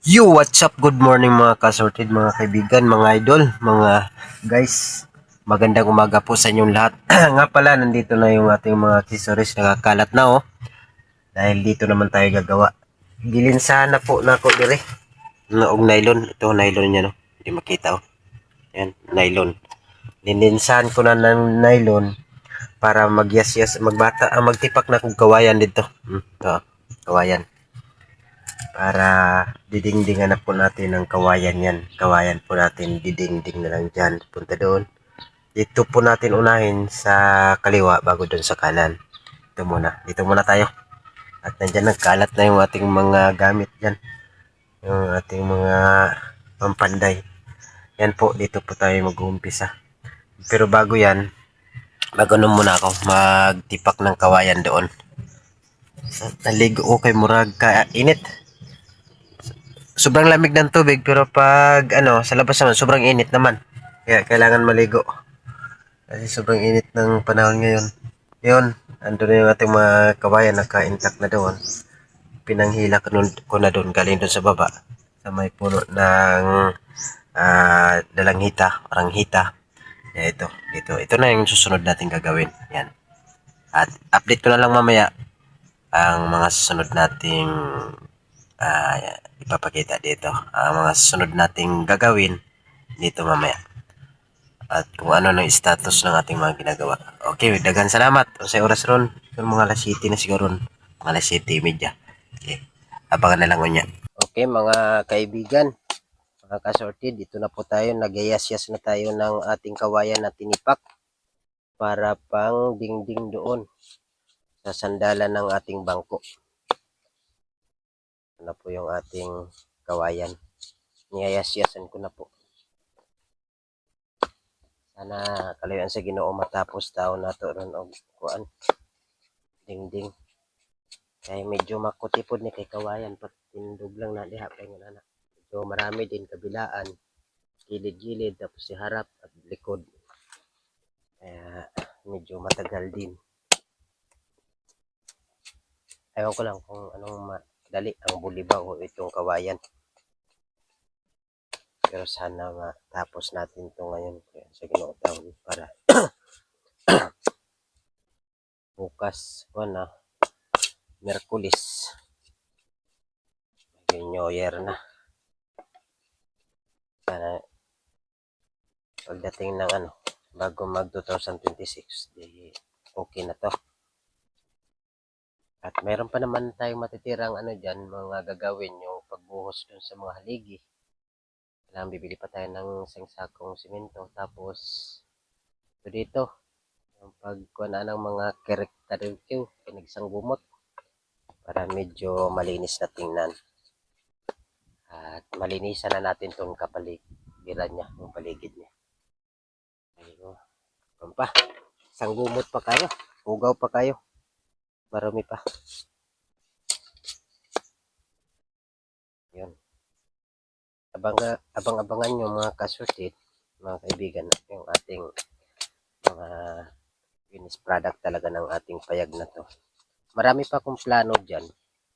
Yo, what's up? Good morning mga kasorted, mga kaibigan, mga idol, mga guys. Magandang umaga po sa inyong lahat. Nga pala, nandito na yung ating mga accessories nakakalat na oh. Dahil dito naman tayo gagawa. Gilinsahan na po na ako dire. Noong nylon. Ito nylon niya no. Hindi makita oh. Yan, nylon. Lininsahan ko na ng nylon para magyasyas, magtipak na kong kawayan dito. Ito, kawayan. Para didingdingan na po natin ang kawayan yan. Kawayan po natin, didingding na lang dyan. Punta doon. Dito po natin unahin sa kaliwa bago doon sa kanan. Ito muna. Dito muna tayo. At nandyan nagkalat na yung ating mga gamit dyan. Yung ating mga pampanday. Yan po, dito po tayo mag-uumpisa. Pero bago yan, mag-ano muna ako, magtipak ng kawayan doon. Naligo kay murag ka init. Sobrang lamig ng tubig pero pag ano sa labas naman sobrang init naman. Kaya kailangan maligo. Kasi sobrang init ng panahon ngayon. Yun, ando na yung ating mga kabayan naka-intact na doon. Pinanghila ko na doon galing doon sa baba. Sa may puno ng dalanghita, oranghita. Ya ito, dito. Ito na yung susunod natin gagawin. Yan. At update ko na lang mamaya ang mga susunod nating uh, ipapakita dito. Ang mga susunod nating gagawin dito mamaya. At kung ano ng status ng ating mga ginagawa. Okay, dagan salamat. O sa oras ron, yung mga alas 7 na siguro ron. Mga alas 7 media. Okay, abangan na lang ko niya. Okay, mga kaibigan, mga kasorted, dito na po tayo. Nagyayas-yas na tayo ng ating kawayan na tinipak para pang dingding doon sa sandalan ng ating bangko. Ano po yung ating kawayan. Niyayas-yasan ko na po. Sana kalayuan sa Ginoo matapos taon nato ron og kuan dingding. Kay medyo makutipod ni kay kawayan pag tindog lang na diha kay ngana. Medyo marami din kabilaan, gilid-gilid tapos si harap at likod. Kaya medyo matagal din. Ayaw ko lang kung anong madali ang bulibaw o itong kawayan. Pero sana matapos natin ito ngayon kaya sa Ginoo taon para bukas na Merkulis. New Year na. Sana pagdating ng bago mag 2026, di okay na to. At meron pa naman tayong matitirang dyan, mga gagawin yung pagbuhos dun sa mga haligi. Kailangan bibili pa tayo ng isang sakong simento. Tapos, ito dito, yung pagkuha na ng mga character pinagsang bumot para medyo malinis na tingnan. At malinisan na natin itong kapaligiran niya, yung paligid niya. Ayun. Pa, isang bumot pa kayo. Ugaw pa kayo. Marami pa. Yun. Abang-abangan nyo mga kasurtit, mga kaibigan, yung ating mga finished product talaga ng ating payag na to. Marami pa akong plano dyan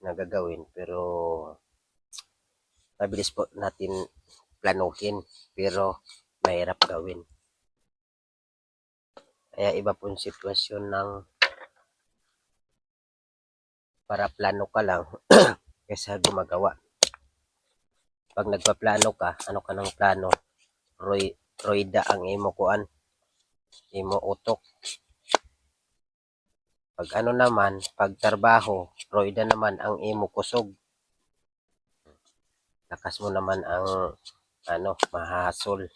na gagawin pero mabilis po natin planuhin pero mahirap gawin. Kaya iba pong sitwasyon ng para plano ka lang kaysa gumagawa. Pag nagpaplano ka, ano ka ng plano? Roida ang imo kuan, imo utok. Pag naman, pag trabaho, roida naman ang imo kusog. Lakas mo naman ang mahasol.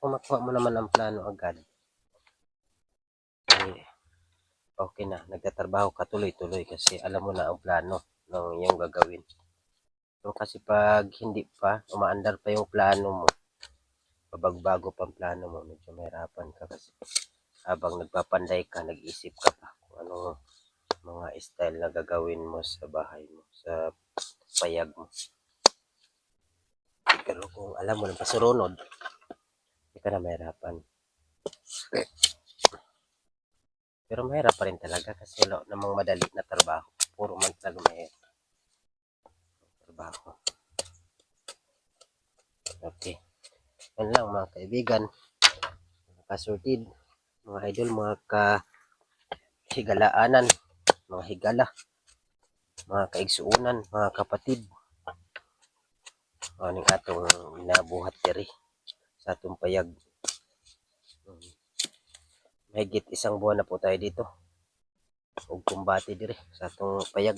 Kung makuha mo naman ang plano agad, okay na, nagtatrabaho ka tuloy-tuloy kasi alam mo na ang plano ng iyong gagawin. So, kasi pag hindi pa, umaandar pa yung plano mo, pabagbago pa ang plano mo, medyo mahirapan ka kasi habang nagpapanday ka, nag-isip ka pa kung anong mga style na gagawin mo sa bahay mo, sa payag mo. Pero kung alam mo na pasurunod, hindi ka na mahirapan. Pero mahirap pa rin talaga kasi wala namang madali na trabaho. Puro man talaga may trabaho. Okay. Yan lang mga kaibigan, mga kasortid, mga idol, mga kahigalaanan, mga higala, mga kaigsuunan, mga kapatid. Aning atong nabuhat diri sa atong payag. Mahigit isang buwan na po tayo dito. Ug kumbati diri sa atong payag.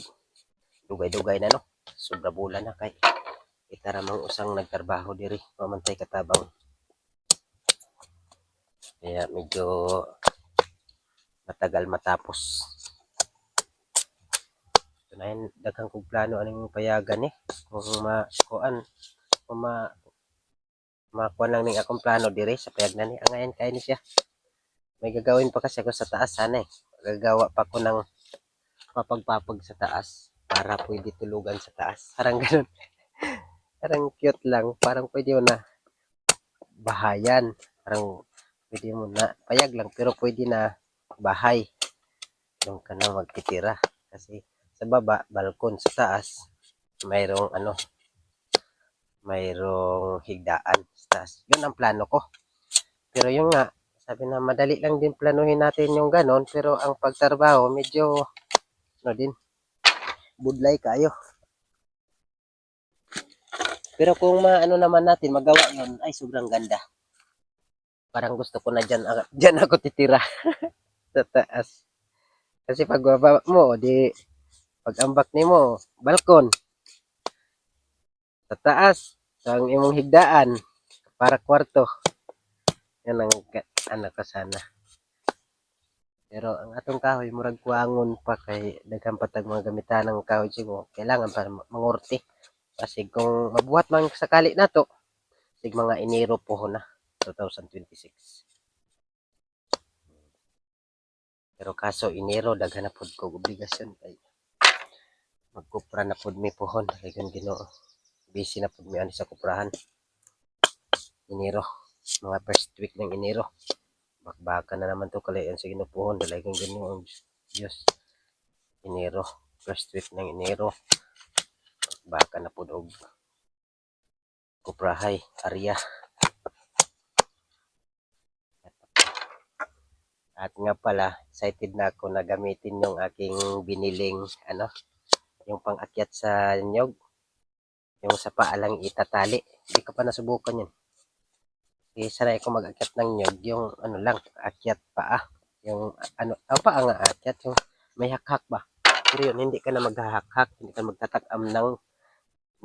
Dugay-dugay na no. Sobra bulan na kay itaramang usang nagtrabaho diri mamantay katabang. Kaya medyo matagal matapos. Tunayan daghang kog plano aning payagan eh. Kung makuan, kung makuan lang ning akong plano diri sa payag na ni angayan kay ni siya. May gagawin pa kasi ako sa taas sana eh. Gagawa pa ko ng papag-papag sa taas para pwede tulugan sa taas. Parang ganun. Parang cute lang. Parang pwede mo na bahayan. Parang pwede mo na payag lang pero pwede na bahay. Yung ka na magtitira. Kasi sa baba, balkon sa taas, mayroong mayroong higdaan sa taas. Yun ang plano ko. Pero yung nga, sabi na madali lang din planuhin natin yung ganon pero ang pagtrabaho medyo din budlay kayo. Pero kung maano naman natin magawa yun ay sobrang ganda. Parang gusto ko na dyan ako titira sa taas. Kasi pag baba mo, di pag ambak ni mo, balkon, sa taas, sa ang imong higdaan, para kwarto. Yan ang ko sana. Pero ang atong kahoy, murag kuangon pa kay daghang patag mga gamitan ng kahoy siguro. Kailangan para mangorte. Kasi kung mabuhat man sakali na to, sig mga Enero po na 2026. Pero kaso Enero daghan na pud ko obligasyon kay magkupra na pud mi pohon kay kan Ginoo. Busy na pud mi ani sa kuprahan. Enero, mga first week ng Enero. Bakbaka na naman to kalayan sa ginupuhon dalay kang Ginoo ang Diyos. Enero, first week ng Enero. Baka na pud og kuprahay area. At nga pala, excited na ako na gamitin yung aking biniling yung pang-akyat sa nyog. Yung sa paalang itatali. Hindi ko pa nasubukan yun. Kasi sanay ko mag-akyat ng nyog, yung lang, akyat paa. Yung paa nga akyat, yung may hakhak ba? Pero yun, hindi ka na maghahakhak, hindi ka magtatakam ng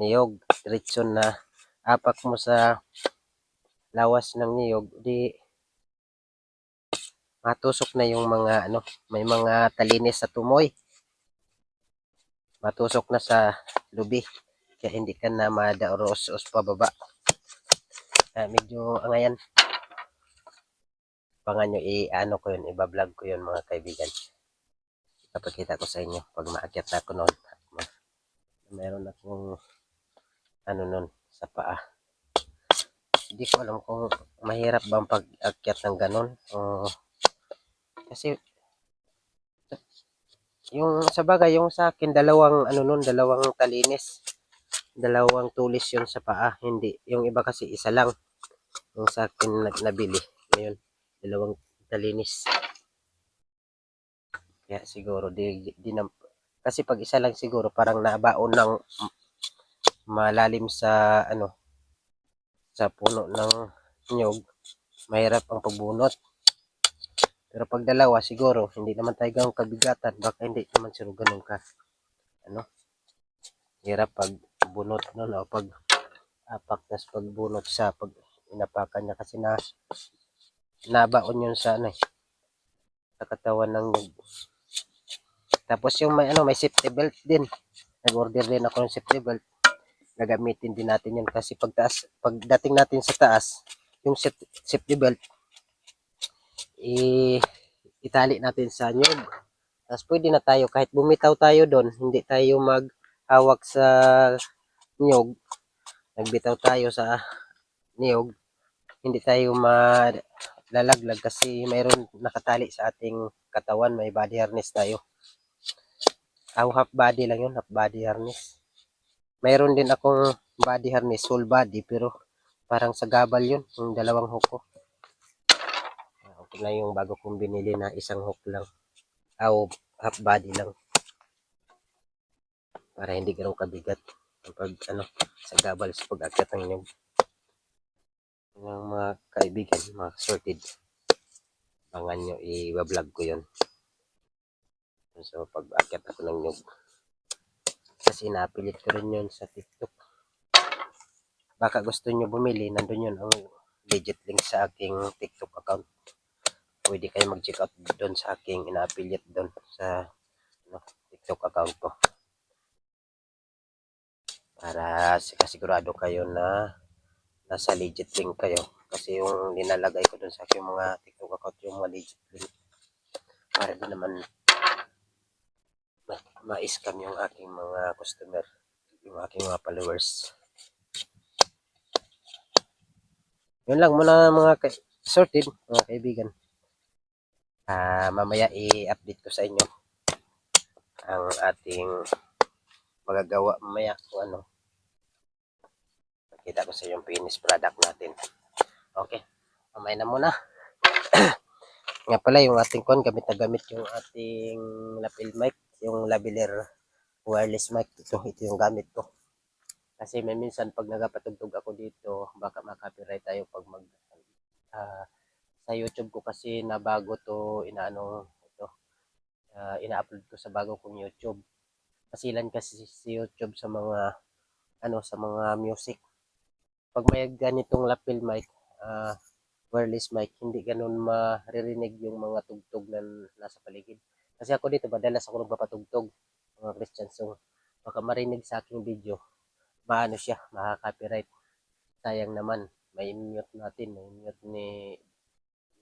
niyog. Diretso na apak mo sa lawas ng niyog, di matusok na yung mga may mga talinis sa tumoy. Matusok na sa lubi. Kaya hindi ka na madaoros-os pababa. Medyo angayan. Pangan nyo ko yun, ibablog ko yun mga kaibigan. Kapagkita ko sa inyo pag maakyat na ako noon. Meron akong noon sa paa. Hindi ko alam kung mahirap bang pag-akyat ng ganon. Kasi yung sa bagay, yung sa akin dalawang talinis. Dalawang tulis yun sa paa. Hindi. Yung iba kasi isa lang. Yung sa akin nabili. Ngayon, dalawang talinis. Kaya siguro, di na, kasi pag isa lang siguro, parang nabaon ng malalim sa, sa puno ng nyog. Mahirap ang pagbunot. Pero pag dalawa, siguro, hindi naman tayo ganun kabigatan. Baka hindi naman siguro ganun ka, hirap pag bunot nun o pag apak nas pagbunot sa pag inapakan niya kasi nabaon yun sa sa katawan ng nyug. Tapos yung may safety belt din. Nag-order din ako ng safety belt. Gagamitin din natin yun kasi pagdating natin sa taas, yung safety belt itali natin sa nyug. Tapos pwede na tayo kahit bumitaw tayo doon, hindi tayo maghawak sa nyug. Nagbitaw tayo sa niyog, hindi tayo malalaglag kasi mayroon nakatali sa ating katawan, may body harness tayo. Half body lang yun, half body harness. Mayroon din akong body harness, full body, pero parang sa gabal yun, yung dalawang hook ko. Okay na yung bago kong binili na isang hook lang. Half body lang. Para hindi ganun kabigat kapag sa gabal sa pag-akyat ng nyug. Yung mga kaibigan, mga sorted. Abangan nyo, i-vlog ko yun. So pag-akyat ako ng nyug. Kasi napilit ko rin yun sa TikTok. Baka gusto nyo bumili, nandun yun ang legit link sa aking TikTok account. Pwede kayo mag-check out doon sa aking ina-affiliate doon sa TikTok account ko. Para sigurado kayo na nasa legit link kayo. Kasi yung nilalagay ko doon sa aking mga TikTok account, yung mga legit link. Para din naman ma-scam yung aking mga customer, yung aking mga followers. Yun lang muna mga sorted, mga kaibigan. Mamaya i-update ko sa inyo ang ating magagawa mamaya kung ano. Kita ko sa yung finished product natin. Okay, mamaya na muna. Nga pala yung ating gamit na gamit yung ating lapel mic, yung lavalier wireless mic. Ito yung gamit ko. Kasi may minsan pag nagapatugtog ako dito, baka makapiright tayo pag sa YouTube ko kasi na bago to ina-upload ko sa bago kong YouTube. Pasilan kasi si YouTube sa mga sa mga music. Pag may ganitong lapel mic, wireless mic, hindi ganun maririnig yung mga tugtog na nasa paligid. Kasi ako dito, madalas ako nagpapatugtog, mga Christian song. Baka marinig sa aking video, siya, makaka-copyright. Sayang naman, may mute natin, may mute ni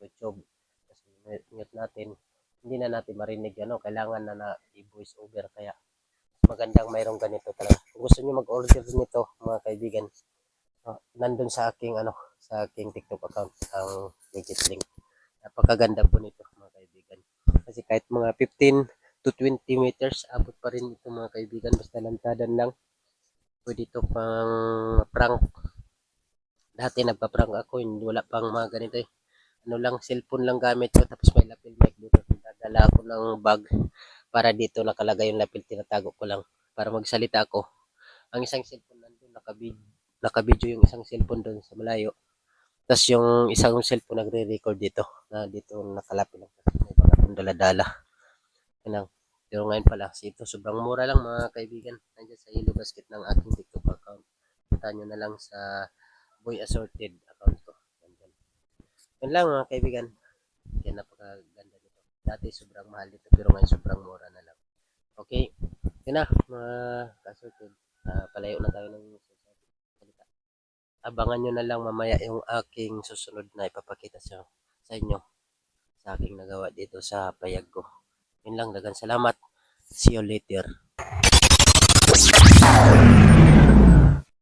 YouTube. Kasi mute natin, hindi na natin marinig, kailangan na i-voice over. Kaya magandang mayroong ganito talaga. Kung gusto niyo mag-order nito, mga kaibigan, nandun sa aking sa aking TikTok account ang legit link. Napakaganda po nito mga kaibigan. Kasi kahit mga 15 to 20 meters abot pa rin ito mga kaibigan, basta lantadan lang. Pwede ito pang prank. Dati nagpa-prank ako, wala pang mga ganito eh. Lang, cellphone lang gamit ko, tapos may lapel mic dito. Dadala ako ng bag para dito nakalagay yung lapel, tinatago ko lang para magsalita ako. Ang isang cellphone nandun, nakabidyo yung isang cellphone doon sa malayo. Tapos yung isang cellphone nagre-record dito. Na dito nakalapit lang. May mga akong dala-dala. Yan. Pero ngayon pala, ito sobrang mura lang mga kaibigan. Nandiyan sa Yellow Basket ng aking TikTok account. Punta nyo na lang sa Boy Assorted account ko. Yan lang mga kaibigan. Kaya napakaganda nito. Dati sobrang mahal dito pero ngayon sobrang mura na lang. Okay. Yan na mga ka-assorted. Palayo na tayo ng salita. Abangan nyo na lang mamaya yung aking susunod na ipapakita sa inyo sa aking nagawa dito sa payag ko. Yun lang, dagang salamat. See you later.